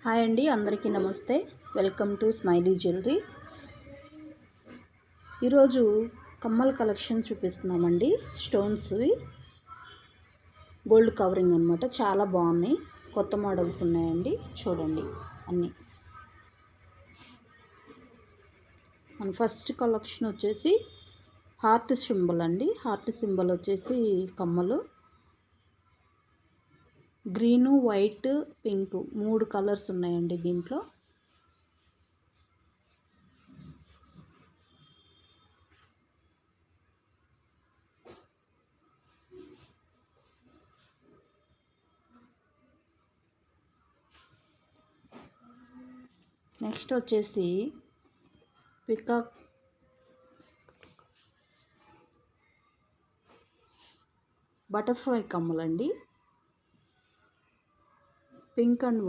Hi అండి, అందరికీ నమస్తే. Welcome to smiley jewellery. ఈరోజు కమ్మల కలెక్షన్ చూపిస్తున్నామండి. స్టోన్స్వి గోల్డ్ కవరింగ్ అనమాట. చాలా బాగున్నాయి, కొత్త మోడల్స్ ఉన్నాయండి. చూడండి అన్నీ. మన ఫస్ట్ కలెక్షన్ వచ్చేసి హార్ట్ సింబల్ అండి. హార్ట్ సింబల్ వచ్చేసి కమ్మలు గ్రీను, వైట్, పింక్ 3 కలర్స్ ఉన్నాయండి దీంట్లో. నెక్స్ట్ వచ్చేసి పికాక్ బటర్ఫ్లై కమ్మలండి. Pink and